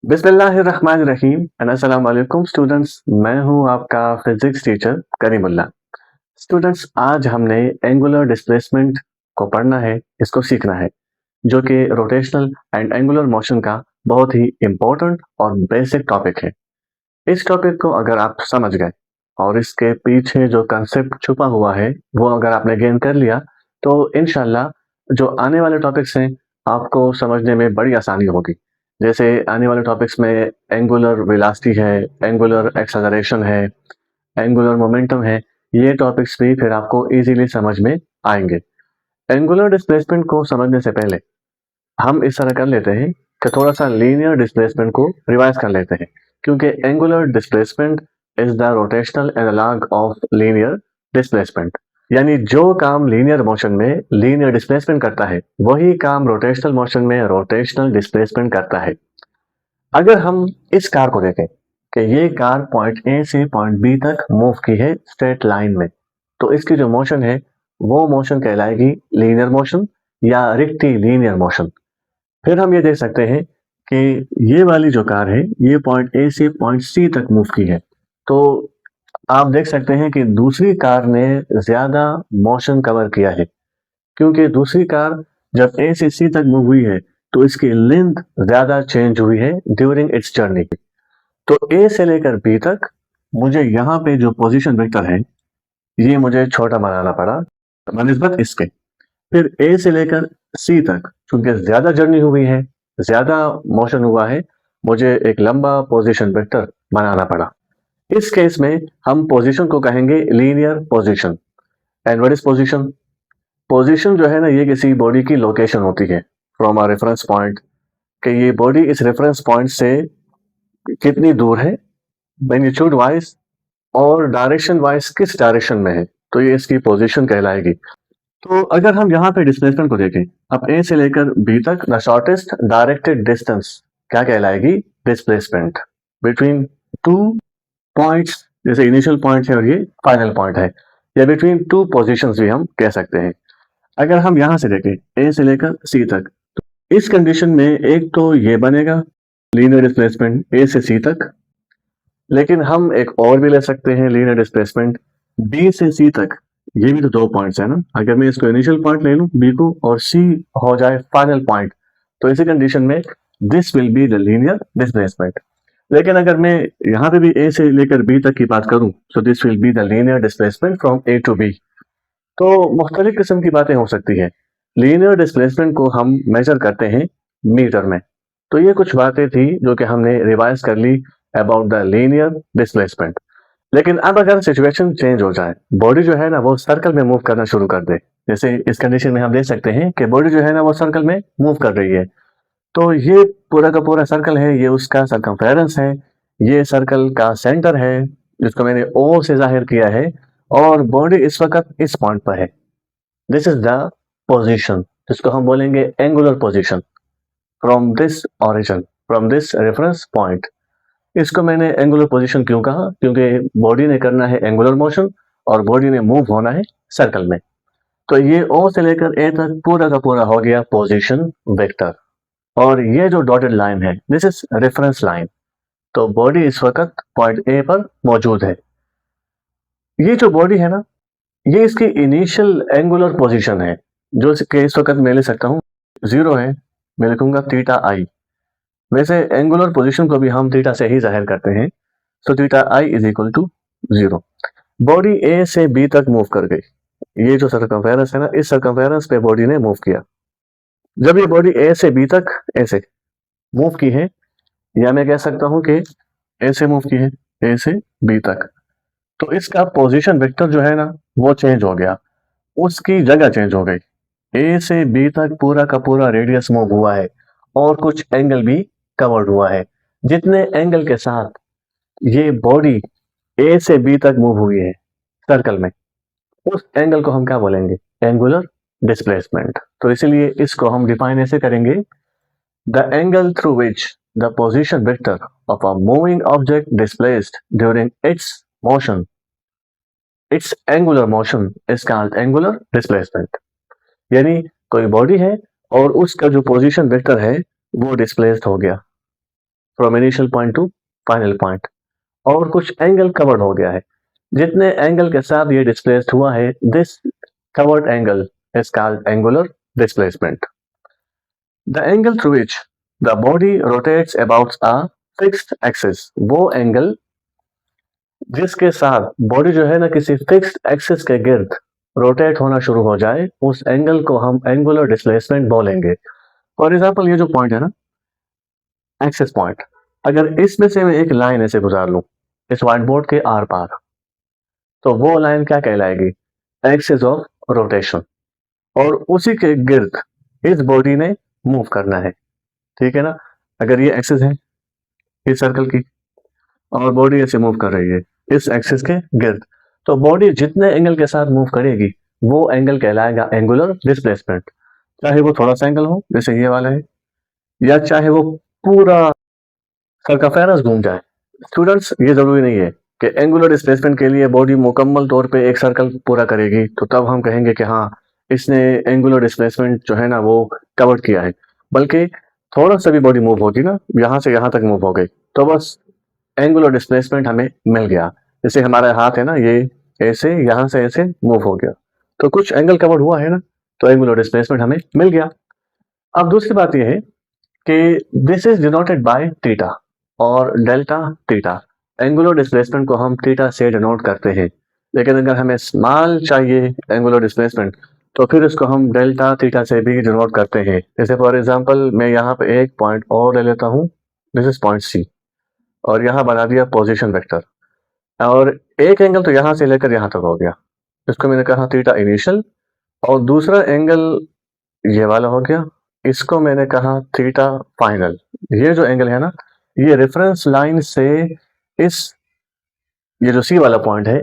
बिस्मिल्लाहिर्रहमानिर्रहीम एंड अस्सलाम वालेकुम स्टूडेंट्स। मैं हूं आपका फिजिक्स टीचर करीमुल्लाह। स्टूडेंट्स, आज हमने एंगुलर डिस्प्लेसमेंट को पढ़ना है, इसको सीखना है, जो कि रोटेशनल एंड एंगुलर मोशन का बहुत ही इम्पोर्टेंट और बेसिक टॉपिक है। इस टॉपिक को अगर आप समझ गए और इसके पीछे जो कंसेप्ट छुपा हुआ है वो अगर आपने गेन कर लिया, तो इंशाल्लाह जो आने वाले टॉपिक्स हैं आपको समझने में बड़ी आसानी होगी। जैसे आने वाले टॉपिक्स में एंगुलर वेलोसिटी है, एंगुलर एक्सेलरेशन है, एंगुलर मोमेंटम है, ये टॉपिक्स भी फिर आपको इजीली समझ में आएंगे। एंगुलर डिस्प्लेसमेंट को समझने से पहले हम इस तरह कर लेते हैं कि थोड़ा सा लीनियर डिस्प्लेसमेंट को रिवाइज कर लेते हैं, क्योंकि angular displacement is the rotational analog of linear displacement. यानी जो काम लीनियर मोशन में लीनियर डिस्प्लेसमेंट करता है वही काम रोटेशनल मोशन में रोटेशनल डिस्प्लेसमेंट करता है। अगर हम इस कार को देखें कि ये कार पॉइंट ए से पॉइंट बी तक मूव की है स्ट्रेट लाइन में, तो इसकी जो मोशन है वो मोशन कहलाएगी लीनियर मोशन या रिक्टी लीनियर मोशन। फिर हम ये देख सकते हैं कि ये वाली जो कार है ये पॉइंट ए से पॉइंट सी तक मूव की है, तो आप देख सकते हैं कि दूसरी कार ने ज्यादा मोशन कवर किया है, क्योंकि दूसरी कार जब ए से सी तक मूव हुई है तो इसकी लेंथ ज्यादा चेंज हुई है ड्यूरिंग इट्स जर्नी। तो ए से लेकर बी तक मुझे यहाँ पे जो पोजीशन वेक्टर है ये मुझे छोटा बनाना पड़ा बनिस्बत इसके। फिर ए से लेकर सी तक चूंकि ज्यादा जर्नी हुई है, ज्यादा मोशन हुआ है, मुझे एक लंबा पोजीशन वेक्टर बनाना पड़ा। इस केस में हम पोजीशन को कहेंगे linear position. And what is position? Position जो है ना, ये किसी बॉडी की लोकेशन होती है फ्रॉम अ रेफरेंस पॉइंट, कि ये बॉडी इस रेफरेंस पॉइंट से कितनी दूर है मैग्नीट्यूड वाइज और डायरेक्शन वाइज किस डायरेक्शन में है, तो ये इसकी पोजीशन कहलाएगी। तो अगर हम यहाँ पे डिस्प्लेसमेंट को देखें, अब ए से लेकर बी तक द शॉर्टेस्ट डायरेक्टेड डिस्टेंस क्या कहलाएगी? डिस्प्लेसमेंट बिटवीन टू पॉइंट्स, जैसे इनिशियल पॉइंट है और ये फाइनल पॉइंट है, या बिटवीन टू पोजीशंस भी हम कह सकते हैं। अगर हम यहाँ से देखें ए से लेकर सी तक, तो इस कंडीशन में एक तो ये बनेगा लीनियर डिस्प्लेसमेंट ए से सी तक, लेकिन हम एक और भी ले सकते हैं लीनियर डिस्प्लेसमेंट बी से सी तक। ये भी तो दो पॉइंट्स है ना, अगर मैं इसको इनिशियल पॉइंट ले लूं बी को और सी हो जाए फाइनल पॉइंट, तो इसी कंडीशन में this will be the linear displacement. लेकिन अगर मैं यहाँ पे भी ए से लेकर बी तक की बात करूं, so this will be the linear displacement from A to B. तो मुख्तलिफ किस्म की बातें हो सकती है। लीनियर डिस्प्लेसमेंट को हम मेजर करते हैं मीटर में। तो ये कुछ बातें थी जो कि हमने रिवाइज कर ली अबाउट द लीनियर डिस्प्लेसमेंट। लेकिन अब अगर सिचुएशन चेंज हो जाए, बॉडी जो है ना वो सर्कल में मूव करना शुरू कर दे, जैसे इस कंडीशन में हम देख सकते हैं कि बॉडी जो है ना वो सर्कल में मूव कर रही है, तो ये पूरा का पूरा सर्कल है, ये उसका सरकमफेरेंस है, ये सर्कल का सेंटर है जिसको मैंने ओ से जाहिर किया है, और बॉडी इस वक्त इस पॉइंट पर है। दिस इज द पोजीशन जिसको हम बोलेंगे angular position from this origin, from this reference point. इसको मैंने एंगुलर पोजीशन क्यों कहा? क्योंकि बॉडी ने करना है एंगुलर मोशन और बॉडी ने मूव होना है सर्कल में। तो ये ओ से लेकर ए तक पूरा का पूरा हो गया पोजीशन वेक्टर, और ये जो डॉटेड लाइन है दिस इज रेफरेंस लाइन। तो बॉडी इस वक्त पॉइंट ए पर मौजूद है। ये जो बॉडी है ना, ये इसकी इनिशियल एंगुलर पोजीशन है, जो कि इस वक्त मैं ले सकता हूँ जीरो है, मैं लिखूंगा थीटा आई। वैसे एंगुलर पोजीशन को भी हम थीटा से ही जाहिर करते हैं, so theta i is equal to zero. Body A से बी तक मूव कर गई, ये जो सर्कमफेरेंस है ना, इस सर्कमफेरेंस पे बॉडी ने मूव किया। जब ये बॉडी ए से बी तक ऐसे मूव की है, या मैं कह सकता हूं कि ए से मूव की है ए से बी तक, तो इसका पोजीशन वेक्टर जो है ना वो चेंज हो गया, उसकी जगह चेंज हो गई। ए से बी तक पूरा का पूरा रेडियस मूव हुआ है और कुछ एंगल भी कवर्ड हुआ है। जितने एंगल के साथ ये बॉडी ए से बी तक मूव हुई है सर्कल में, उस एंगल को हम क्या बोलेंगे? Angular displacement. तो इसीलिए इसको हम डिफाइन ऐसे करेंगे, the angle through which the position vector of a moving object displaced during its motion, it's angular motion is called angular displacement. यानी कोई बॉडी है और उसका जो पोजीशन वेक्टर है वो डिस्प्लेस्ड हो गया, from initial point two final point, और कुछ एंगल कवर्ड हो गया है। जितने एंगल के साथ ये डिस्प्लेस्ड हुआ है, this covered angle is called angular displacement. The angle through which the body rotates about a fixed axis, वो एंगल जिसके साथ बॉडी जो है ना किसी फिक्स्ड एक्सिस के गिर्द रोटेट होना शुरू हो जाए, उस एंगल को हम एंगुलर डिस्प्लेसमेंट बोलेंगे। फॉर एग्जाम्पल, ये जो पॉइंट है ना, एक्सिस पॉइंट, अगर इसमें से मैं एक लाइन ऐसे गुजार लूं इस व्हाइट बोर्ड के आर पार, तो वो लाइन क्या कहलाएगी? Axis of rotation. और उसी के गिर्द इस बॉडी ने मूव करना है, ठीक है ना। अगर ये एक्सिस है इस सर्कल की, और बॉडी ऐसे मूव कर रही है इस एक्सिस के गिर्द, तो बॉडी जितने एंगल के साथ मूव करेगी वो एंगल कहलाएगा एंगुलर डिस्प्लेसमेंट। चाहे वो थोड़ा सा एंगल हो जैसे ये वाला है, या चाहे वो पूरा सर्कमफेरेंस घूम जाए। स्टूडेंट्स, ये जरूरी नहीं है कि एंगुलर डिस्प्लेसमेंट के लिए बॉडी मुकम्मल तौर पे एक सर्कल पूरा करेगी तो तब हम कहेंगे कि हाँ इसने एंगुलर डिस्प्लेसमेंट जो है ना वो कवर किया है, बल्कि थोड़ा सा भी बॉडी मूव होगी ना, यहाँ से यहाँ तक मूव हो गई, तो बस एंगुलर डिस्प्लेसमेंट हमें मिल गया। जैसे हमारा हाथ है ना, ये ऐसे यहाँ से ऐसे मूव हो गया, तो कुछ एंगल कवर हुआ है ना, तो एंगुलर डिस्प्लेसमेंट हमें मिल गया। अब दूसरी बात यह है कि this is denoted by theta और डेल्टा थीटा। एंगुलर डिस्प्लेसमेंट को हम थीटा से डिनोट करते हैं, लेकिन अगर हमें स्मॉल चाहिए एंगुलर डिस्प्लेसमेंट तो फिर इसको हम डेल्टा थीटा से भी डिनोट करते हैं। जैसे फॉर एग्जांपल, मैं यहाँ पे एक पॉइंट और ले लेता हूँ, दिस इज पॉइंट सी, और यहाँ बना दिया पोजीशन वेक्टर, और एक एंगल तो यहाँ से लेकर यहाँ तक हो गया, इसको मैंने कहा थीटा इनिशियल, और दूसरा एंगल ये वाला हो गया, इसको मैंने कहा थीटा फाइनल। ये जो एंगल है ना, ये रेफरेंस लाइन से इस ये जो सी वाला पॉइंट है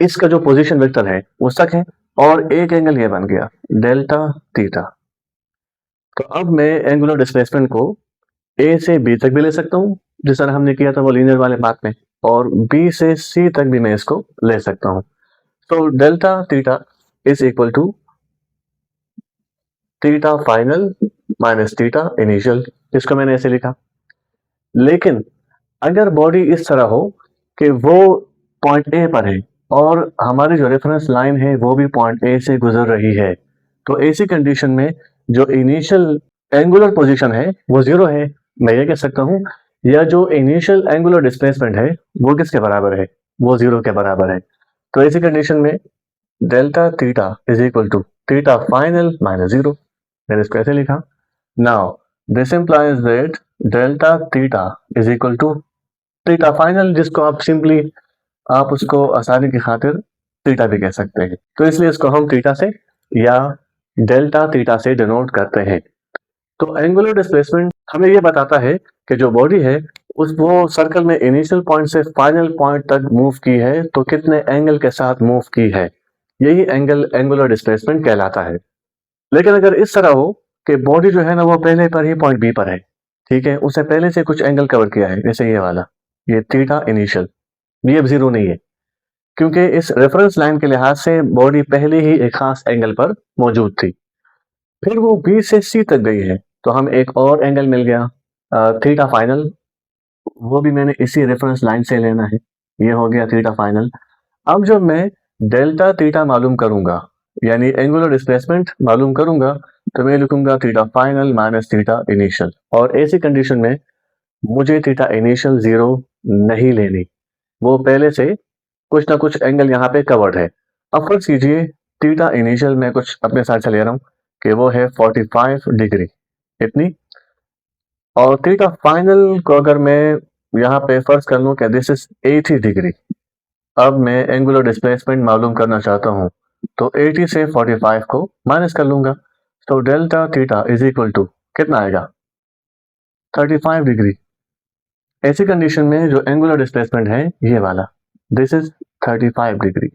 इसका जो पोजीशन वेक्टर है वो तक है, और एक एंगल ये बन गया डेल्टा थीटा। तो अब मैं एंगुलर डिस्प्लेसमेंट को ए से बी तक भी ले सकता हूँ, जिस तरह हमने किया था वो लीनियर वाले बात में, और बी से सी तक भी मैं इसको ले सकता हूँ। तो delta theta is equal to theta final minus theta initial, इसको मैंने ऐसे लिखा। लेकिन अगर बॉडी इस तरह हो कि वो पॉइंट ए पर है और हमारी जो रेफरेंस लाइन है वो भी पॉइंट ए से गुजर रही है, तो ऐसी कंडीशन में जो इनिशियल एंगुलर पोजीशन है वो जीरो है, मैं ये कह सकता हूँ, या जो इनिशियल एंगुलर डिस्प्लेसमेंट है वो किसके बराबर है? वो जीरो के बराबर है। तो ऐसी कंडीशन में delta theta is equal to theta final minus zero, मैंने इसको ऐसे लिखा। Now this implies that delta theta is equal to theta final, जिसको आप सिंपली आप उसको आसानी की खातिर थीटा भी कह सकते हैं, तो इसलिए इसको हम थीटा से या डेल्टा थीटा से डिनोट करते हैं। तो एंगुलर डिस्प्लेसमेंट हमें यह बताता है कि जो बॉडी है उस वो सर्कल में इनिशियल पॉइंट से फाइनल पॉइंट तक मूव की है तो कितने एंगल के साथ मूव की है, यही एंगल एंगुलर डिस्प्लेसमेंट कहलाता है। लेकिन अगर इस तरह हो कि बॉडी जो है ना वो पहले पर ही पॉइंट बी पर है, ठीक है, उसे पहले से कुछ एंगल कवर किया है, जैसे ये वाला, ये थीटा इनिशियल, ये अब जीरो नहीं है, क्योंकि इस रेफरेंस लाइन के लिहाज से बॉडी पहले ही एक खास एंगल पर मौजूद थी। फिर वो बी से सी तक गई है तो हम एक और एंगल मिल गया थीटा फाइनल, वो भी मैंने इसी रेफरेंस लाइन से लेना है, ये हो गया थीटा फाइनल। अब जब मैं डेल्टा थीटा मालूम करूंगा, यानी एंगुलर डिस्प्लेसमेंट मालूम करूंगा, तो मैं लिखूंगा theta final minus theta initial, और ऐसी कंडीशन में मुझे थीटा इनिशियल जीरो नहीं लेनी, वो पहले से कुछ ना कुछ एंगल यहाँ पे कवर्ड है। अब फर्ज कीजिए थीटा इनिशियल में कुछ अपने साथ से ले रहा हूँ कि वो है 45 डिग्री, इतनी, और थीटा फाइनल को अगर मैं यहाँ पे फर्ज कर लूँ कि दिस इज 80 डिग्री। अब मैं एंगुलर डिस्प्लेसमेंट मालूम करना चाहता हूँ, तो 80 से 45 को माइनस कर लूंगा, तो delta theta is equal to कितना आएगा? 35 डिग्री। ऐसी कंडीशन में जो एंगुलर डिस्प्लेसमेंट है ये वाला, this is 35 degree.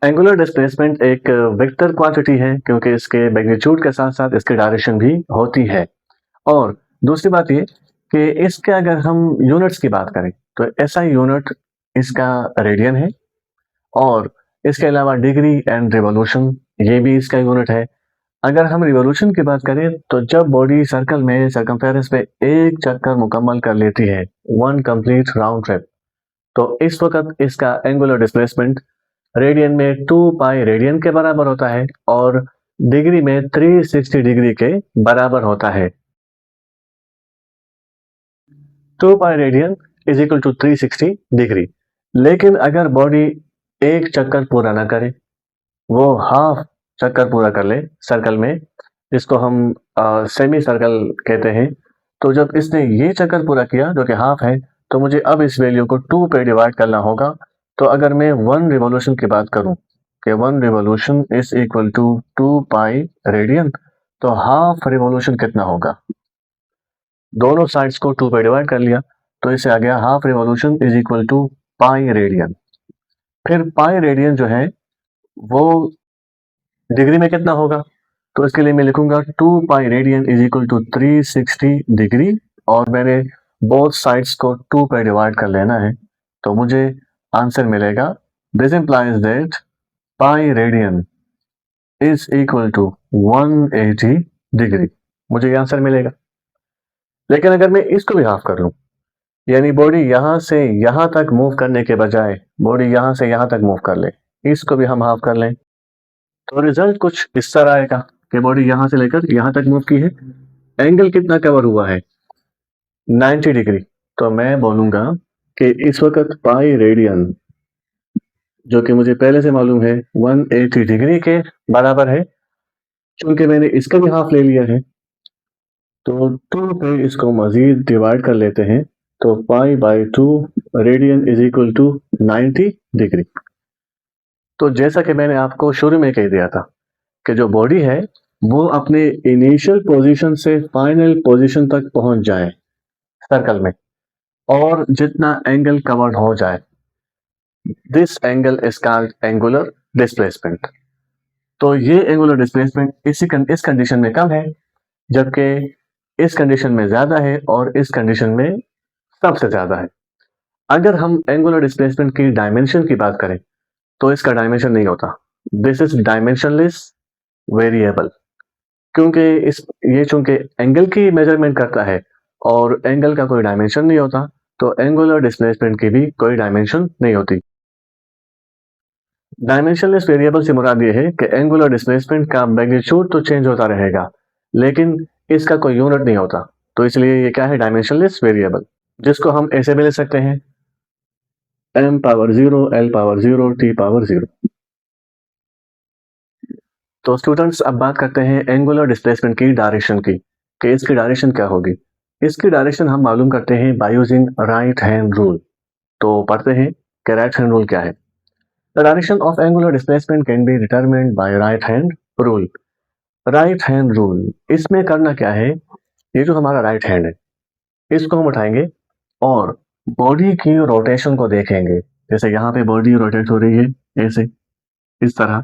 Angular displacement एक वेक्टर क्वांटिटी है क्योंकि इसके मैग्नीट्यूड के साथ साथ इसकी डायरेक्शन भी होती है। और दूसरी बात ये कि इसके अगर हम यूनिट्स की बात करें तो ऐसा यूनिट इसका रेडियन है, और इसके अलावा डिग्री एंड रिवॉल्यूशन ये भी इसका यूनिट है। अगर हम रिवॉल्यूशन की बात करें तो जब बॉडी सर्कल में सर्कमफेरेंस पे एक चक्कर मुकम्मल कर लेती है, वन कंप्लीट राउंड ट्रिप, तो इस वक्त इसका एंगुलर डिस्प्लेसमेंट रेडियन में 2 पाई रेडियन के बराबर होता है और डिग्री में 360 डिग्री के बराबर होता है। 2 pi radian is equal to 360 degree. लेकिन अगर बॉडी एक चक्कर पूरा ना करे, वो हाफ चक्कर पूरा कर ले सर्कल में, जिसको हम सेमी सर्कल कहते हैं, तो जब इसने ये चक्कर पूरा किया जो कि हाफ है, तो मुझे अब इस वैल्यू को 2 पे डिवाइड करना होगा। तो अगर मैं 1 रिवॉल्यूशन की बात करूं कि 1 revolution is equal to 2 pi radian, तो हाफ रिवॉल्यूशन कितना होगा? दोनों साइड्स को 2 पे डिवाइड कर लिया, तो इससे आ गया half revolution is equal to pi radian. फिर पाई रेडियन जो है वो डिग्री में कितना होगा? तो इसके लिए मैं लिखूंगा 2 pi radian is equal to 360 degree, और मैंने बोथ साइड्स को 2 पे डिवाइड कर लेना है, तो मुझे आंसर मिलेगा this implies that pi radian is equal to 180 degree. मुझे ये आंसर मिलेगा। लेकिन अगर मैं इसको भी हाफ कर लूं, यानी बॉडी यहां से यहां तक मूव करने के बजाय बॉडी यहां से यहां तक मूव कर ले, इसको भी हम हाफ कर लें, तो रिजल्ट कुछ इस तरह आएगा कि बॉडी यहां से लेकर यहां तक मूव की है, एंगल कितना कवर हुआ है? 90 डिग्री। तो मैं बोलूंगा कि इस वक्त पाई रेडियन, जो कि मुझे पहले से मालूम है 180 डिग्री के बराबर है, चूंकि मैंने इसका भी हाफ ले लिया है, तो 2 पे इसको मजीद डिवाइड कर लेते हैं, तो pi by 2 radian is equal to 90 degree. तो जैसा कि मैंने आपको शुरू में कह दिया था कि जो बॉडी है वो अपने इनिशियल पोजीशन से फाइनल पोजीशन तक पहुंच जाए सर्कल में, और जितना एंगल कवर्ड हो जाए, this angle is called angular displacement. तो ये एंगुलर डिस्प्लेसमेंट इस कंडीशन में कम है, जबकि इस कंडीशन में ज्यादा है, और इस कंडीशन में सबसे ज्यादा है। अगर हम एंगुलर डिस्प्लेसमेंट की डायमेंशन की बात करें तो इसका डायमेंशन नहीं होता। दिस इज डायमेंशनलेस वेरिएबल, क्योंकि ये चूंकि एंगल की मेजरमेंट करता है और एंगल का कोई डायमेंशन नहीं होता, तो एंगुलर डिस्प्लेसमेंट की भी कोई डायमेंशन नहीं होती। डायमेंशनलेस वेरिएबल से मुराद ये है कि एंगुलर डिस्प्लेसमेंट का मैग्नीट्यूड तो चेंज होता रहेगा, लेकिन इसका कोई यूनिट नहीं होता, तो इसलिए ये क्या है? डायमेंशनलेस वेरिएबल, जिसको हम ऐसे भी लिख सकते हैं m power 0 l power 0 t power 0। तो स्टूडेंट्स अब बात करते हैं एंगुलर डिस्प्लेसमेंट की डायरेक्शन की, कि इसकी डायरेक्शन क्या होगी। इसकी डायरेक्शन हम मालूम करते हैं by using right hand rule. तो पढ़ते हैं कि राइट हैंड रूल क्या है। The direction of angular displacement can be determined bye right hand rule. Right hand rule, इसमें करना क्या है, ये जो हमारा राइट हैंड है इसको हम उठाएंगे और बॉडी की रोटेशन को देखेंगे। जैसे यहाँ पे बॉडी रोटेट हो रही है ऐसे, इस तरह,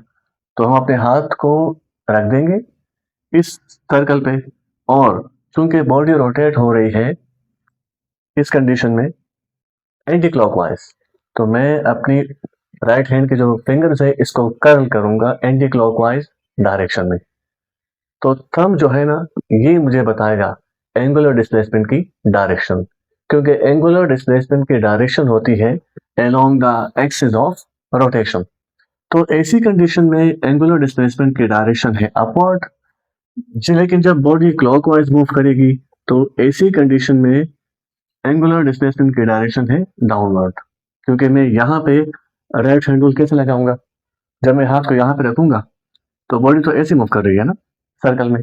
तो हम अपने हाथ को रख देंगे इस सर्कल पे, और चूंकि बॉडी रोटेट हो रही है इस कंडीशन में एंटी क्लॉकवाइज, तो मैं अपनी राइट हैंड के जो फिंगर्स है इसको कर्ल करूंगा एंटी क्लॉकवाइज डायरेक्शन में। तो थंब जो है ना, ये मुझे बताएगा एंगुलर डिस्प्लेसमेंट की डायरेक्शन, क्योंकि एंगुलर डिस्प्लेसमेंट की डायरेक्शन होती है along the axis of rotation. तो ऐसी कंडीशन में एंगुलर डिस्प्लेसमेंट की डायरेक्शन है अपवर्ड, लेकिन जब बॉडी क्लॉकवाइज मूव करेगी तो ऐसी कंडीशन में एंगुलर डिस्प्लेसमेंट की डायरेक्शन है डाउनवर्ड, क्योंकि मैं यहाँ पे राइट हैंड रूल कैसे लगाऊंगा? जब मैं हाथ को यहाँ पे रखूंगा तो बॉडी तो ऐसे मूव कर रही है ना सर्कल में,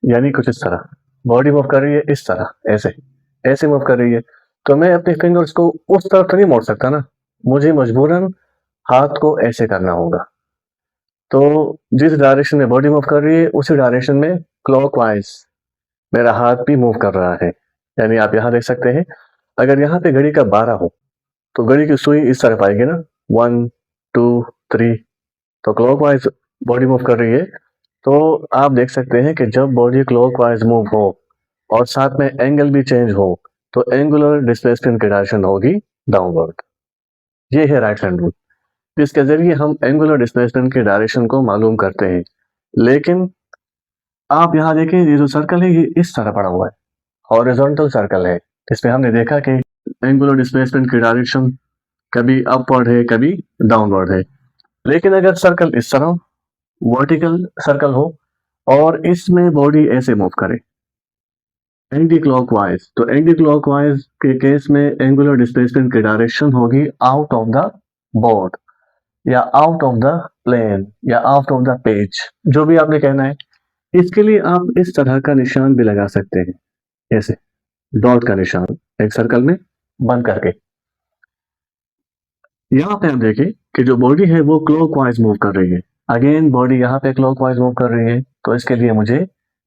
यानी कुछ इस तरह बॉडी मूव कर रही है, इस तरह ऐसे ऐसे मूव कर रही है, तो मैं अपने फिंगर्स को उस तरफ तो नहीं मोड़ सकता ना, मुझे मजबूरन हाथ को ऐसे करना होगा। तो जिस डायरेक्शन में बॉडी मूव कर रही है उसी डायरेक्शन में क्लॉकवाइज मेरा हाथ भी मूव कर रहा है। यानी आप यहाँ देख सकते हैं, अगर यहाँ पे घड़ी का 12 हो तो घड़ी की सुई इस तरफ आएगी ना, 1 2 3, तो क्लॉकवाइज बॉडी मूव कर रही है। तो आप देख सकते हैं कि जब बॉडी क्लॉकवाइज मूव हो और साथ में एंगल भी चेंज हो, तो एंगुलर डिस्प्लेसमेंट की डायरेक्शन होगी डाउनवर्ड। ये है राइट हैंड रूल, इसके जरिए हम एंगुलर डिस्प्लेसमेंट की डायरेक्शन को मालूम करते हैं। लेकिन आप यहाँ देखें ये जो सर्कल है ये इस तरह पड़ा हुआ है, हॉरिजॉन्टल सर्कल है। इसमें हमने देखा कि एंगुलर डिस्प्लेसमेंट की डायरेक्शन कभी अपवर्ड है कभी डाउनवर्ड है। लेकिन अगर सर्कल इस तरह वर्टिकल सर्कल हो और इसमें बॉडी ऐसे मूव करे एंटी क्लॉकवाइज, तो एंटी क्लॉकवाइज के केस में एंगुलर डिस्प्लेसमेंट की डायरेक्शन होगी आउट ऑफ द बोर्ड या आउट ऑफ द प्लेन या आउट ऑफ द पेज, जो भी आपने कहना है। इसके लिए आप इस तरह का निशान भी लगा सकते हैं, ऐसे डॉट का निशान एक सर्कल में बंद करके। यहाँ पे हम देखें कि जो बॉडी है वो क्लॉकवाइज मूव कर रही है। अगेन बॉडी यहाँ पे क्लॉकवाइज मूव कर रही है, तो इसके लिए मुझे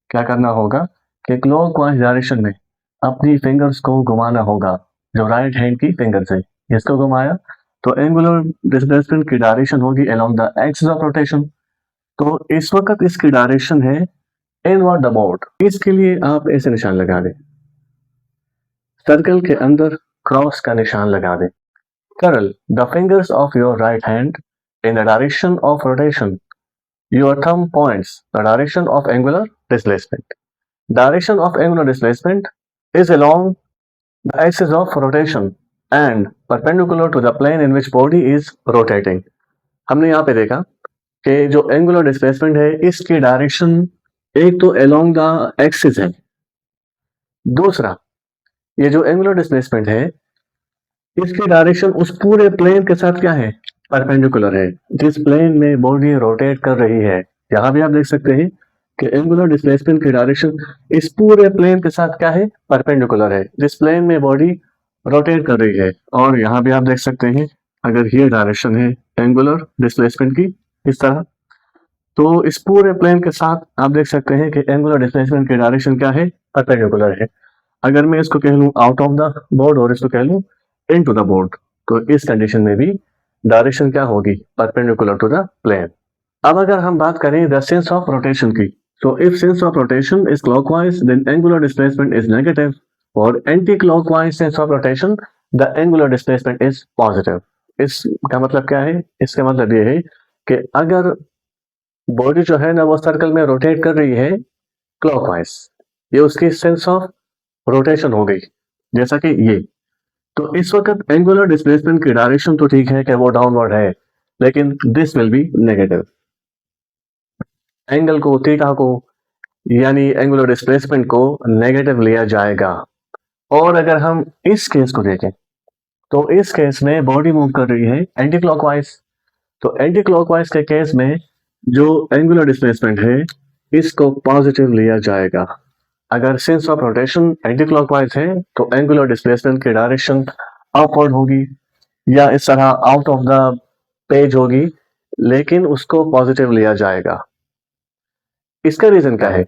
क्या करना होगा कि क्लॉकवाइज डायरेक्शन में अपनी फिंगर्स को घुमाना होगा, जो राइट हैंड की फिंगर्स है इसको घुमाया तो एंगुलर डिस्प्लेसमेंट की डायरेक्शन होगी along the axis of rotation. तो इस वक्त इसकी डायरेक्शन है इनवर्ड द बोर्ड। इसके लिए आप ऐसे निशान लगा दें, सर्कल के अंदर क्रॉस का निशान लगा दें। Curl the fingers of your right hand in the direction of rotation. Your thumb points the direction of angular displacement. Direction of angular displacement is along the axis of rotation and perpendicular to the plane in which body is rotating. हमने यहाँ पे देखा कि जो angular displacement है इसकी direction एक तो along the axis है, दूसरा ये जो एंगुलर डिस्प्लेसमेंट है इसकी डायरेक्शन उस पूरे प्लेन के साथ क्या है, परपेंडिकुलर है, जिस प्लेन में बॉडी रोटेट कर रही है। यहाँ भी आप देख सकते हैं कि एंगुलर डिस्प्लेसमेंट की डायरेक्शन इस पूरे प्लेन के साथ क्या है, परपेंडिकुलर है, जिस प्लेन में बॉडी रोटेट कर रही है। और यहाँ भी आप देख सकते हैं अगर ये डायरेक्शन है एंगुलर डिस्प्लेसमेंट की इस तरह, तो इस पूरे प्लेन के साथ आप देख सकते हैं कि एंगुलर डिस्प्लेसमेंट की डायरेक्शन क्या है, परपेंडिकुलर है। अगर मैं इसको कह लूँ आउट ऑफ द बोर्ड और इसको कह लूँ इनटू द बोर्ड, तो इस कंडीशन में भी डायरेक्शन क्या होगी, परपेंडिकुलर टू द प्लेन। अब अगर हम बात करें द सेंस ऑफ रोटेशन की, तो if sense of rotation is clockwise then angular displacement is negative, और anti clockwise sense of rotation the angular displacement is positive. इसका मतलब क्या है, इसका मतलब ये है कि अगर बॉडी जो है ना वो सर्कल में रोटेट कर रही है क्लॉकवाइज, ये उसकी सेंस ऑफ रोटेशन हो गई, जैसा कि ये। तो इस वक्त एंगुलर डिस्प्लेसमेंट की डायरेक्शन तो ठीक है कि वो डाउनवर्ड है, लेकिन this will B negative. Angle को, थीटा को, यानी एंगुलर डिस्प्लेसमेंट को नेगेटिव लिया जाएगा। और अगर हम इस केस को देखें तो इस केस में बॉडी मूव कर रही है एंटी क्लॉकवाइज, तो एंटी क्लॉकवाइज के केस में जो एंगुलर डिस्प्लेसमेंट है इसको पॉजिटिव लिया जाएगा। अगर sense of rotation anti clockwise है तो एंगुलर डिस्प्लेसमेंट की डायरेक्शन अपवर्ड होगी या इस तरह आउट ऑफ द पेज होगी, लेकिन उसको पॉजिटिव लिया जाएगा। इसका रीजन क्या है,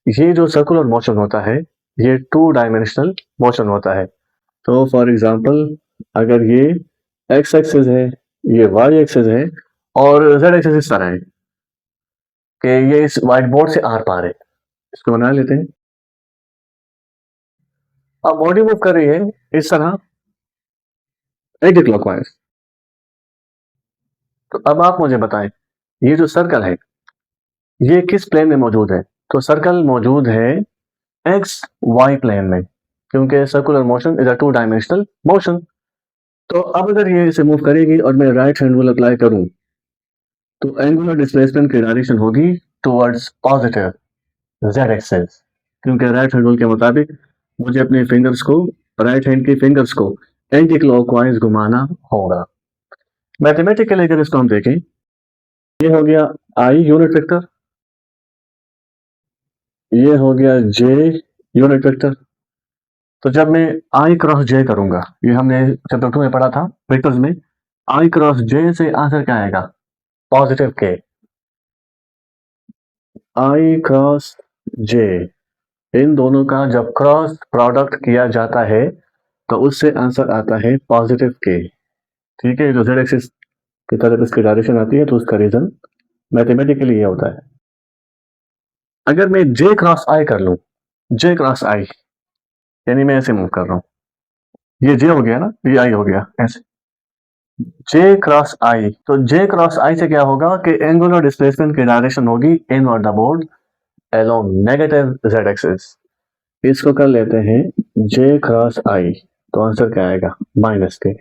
ये जो सर्कुलर मोशन होता है ये 2 डायमेंशनल मोशन होता है। तो फॉर एग्जांपल अगर ये एक्स एक्सिस है, ये वाई एक्सिस है और जेड एक्सिस इस तरह है कि ये इस व्हाइट बोर्ड से आर पार है, इसको बना लेते हैं। अब बॉडी मूव कर रही है इस तरह एंटी क्लॉकवाइज। तो अब आप मुझे बताएं ये जो सर्कल है ये किस प्लेन में मौजूद है, तो सर्कल मौजूद है एक्स वाई प्लेन में, क्योंकि circular motion is a 2 dimensional motion. तो अब अगर ये इसे मूव करेगी और मैं राइट हैंड रूल अप्लाई करूं तो एंगुलर डिस्प्लेसमेंट की डायरेक्शन होगी टुवर्ड्स पॉजिटिव जेड एक्सिस, क्योंकि राइट हैंड रूल के मुताबिक मुझे अपने फिंगर्स को, राइट हैंड की फिंगर्स को एंटी क्लॉकवाइज घुमाना होगा। मैथमेटिकली अगर इसको हम देखें, ये हो गया आई यूनिट वेक्टर, ये हो गया जे यूनिट वेक्टर। तो जब मैं आई क्रॉस जे करूंगा, ये हमने चैप्टर 2 में पढ़ा था वेक्टर्स में, आई क्रॉस जे से आंसर क्या आएगा, पॉजिटिव के। आई क्रॉस जे, इन दोनों का जब क्रॉस प्रोडक्ट किया जाता है तो उससे आंसर आता है पॉजिटिव के। ठीक है, जो जेड एक्सिस की तरफ इसकी डायरेक्शन आती है तो उसका रीजन मैथमेटिकली ये होता है। अगर मैं जे क्रॉस आई कर लूं, जे क्रॉस आई यानी मैं ऐसे मूव कर रहा हूं, ये जे हो गया ना, ये आई हो गया, ऐसे जे क्रॉस आई। तो जे क्रॉस आई से क्या होगा कि एंगुलर डिस्प्लेसमेंट की डायरेक्शन होगी inward the board along negative z axis। इसको कर लेते हैं j क्रॉस i, तो आंसर क्या आएगा? -k।